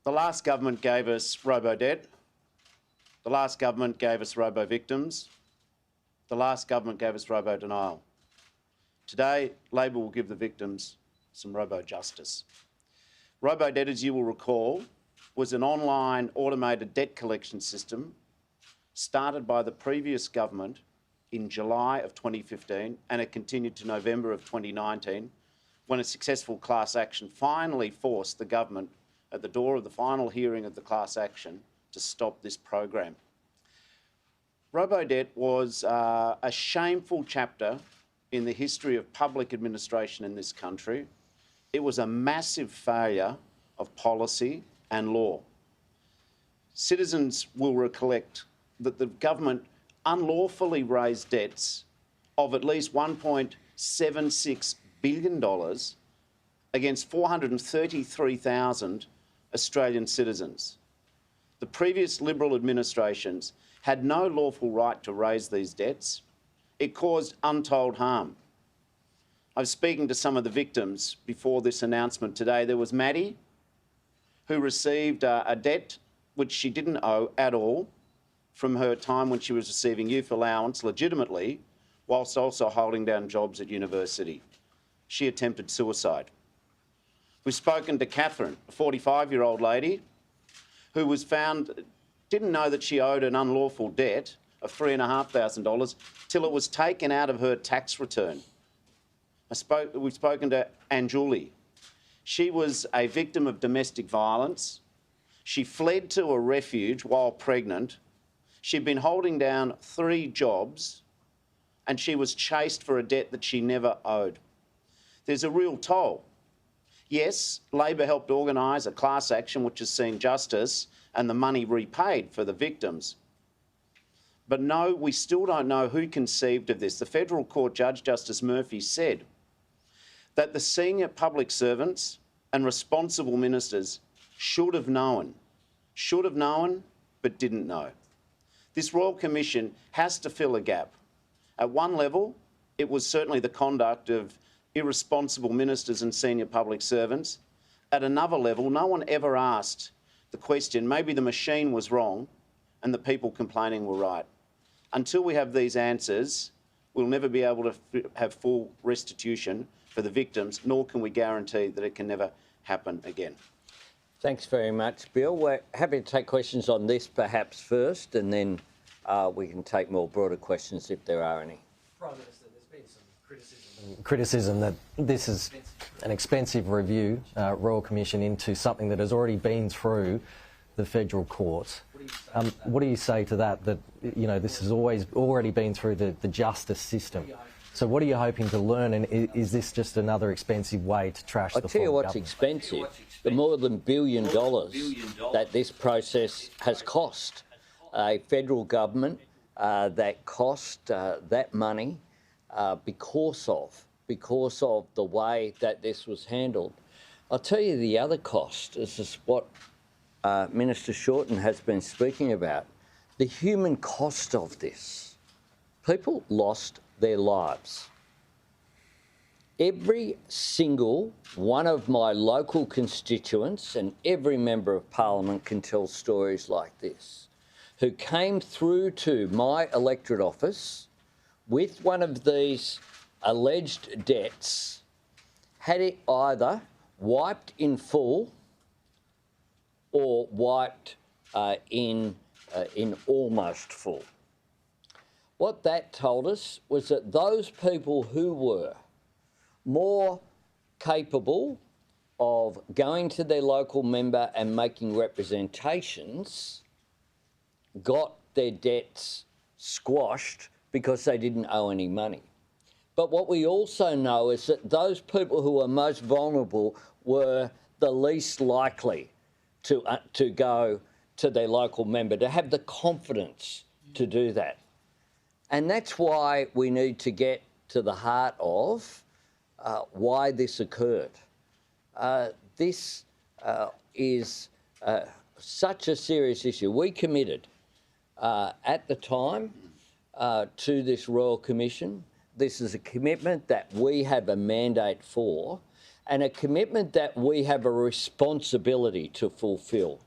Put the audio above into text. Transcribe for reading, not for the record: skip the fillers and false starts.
The last government gave us Robodebt. The last government gave us robo-victims. The last government gave us robo-denial. Today, Labor will give the victims some robo-justice. Robodebt, as you will recall, was an online automated debt collection system started by the previous government in July of 2015, and it continued to November of 2019, when a successful class action finally forced the government at the door of the final hearing of the class action to stop this program. Robodebt was a shameful chapter in the history of public administration in this country. It was a massive failure of policy and law. Citizens will recollect that the government unlawfully raised debts of at least $1.76 billion against 433,000 Australian citizens. The previous Liberal administrations had no lawful right to raise these debts. It caused untold harm. I was speaking to some of the victims before this announcement today. There was Maddie, who received a debt which she didn't owe at all from her time when she was receiving youth allowance legitimately, whilst also holding down jobs at university. She attempted suicide. We've spoken to Catherine, a 45-year-old lady who was found, didn't know that she owed an unlawful debt of $3,500 till it was taken out of her tax return. We've spoken to Anjuli. She was a victim of domestic violence. She fled to a refuge while pregnant. She'd been holding down 3 jobs and she was chased for a debt that she never owed. There's a real toll. Yes, Labor helped organise a class action which has seen justice and the money repaid for the victims. But no, we still don't know who conceived of this. The Federal Court Judge, Justice Murphy, said that the senior public servants and responsible ministers should have known but didn't know. This Royal Commission has to fill a gap. At one level, it was certainly the conduct of irresponsible ministers and senior public servants. At another level, no one ever asked the question, maybe the machine was wrong and the people complaining were right. Until we have these answers, we'll never be able to have full restitution for the victims, nor can we guarantee that it can never happen again. Thanks very much, Bill. We're happy to take questions on this perhaps first, and then we can take more broader questions if there are any. Prime Minister, there's been some criticism that this is an expensive review, Royal Commission, into something that has already been through the federal courts. What do you say to that, you know, this has already been through the justice system? So what are you hoping to learn, and is this just another expensive way to trash the full government? I'll tell you what's expensive, the more than $1 billion that this process has cost a federal government, that cost that money because of the way that this was handled. I'll tell you the other cost, this is what Minister Shorten has been speaking about, the human cost of this. People lost their lives. Every single one of my local constituents and every member of Parliament can tell stories like this, who came through to my electorate office with one of these alleged debts, had it either wiped in full or wiped in almost full. What that told us was that those people who were more capable of going to their local member and making representations got their debts squashed because they didn't owe any money. But what we also know is that those people who were most vulnerable were the least likely to go to their local member, to have the confidence to do that. And that's why we need to get to the heart of why this occurred. This is such a serious issue. We committed at the time to this Royal Commission. This is a commitment that we have a mandate for, and a commitment that we have a responsibility to fulfil.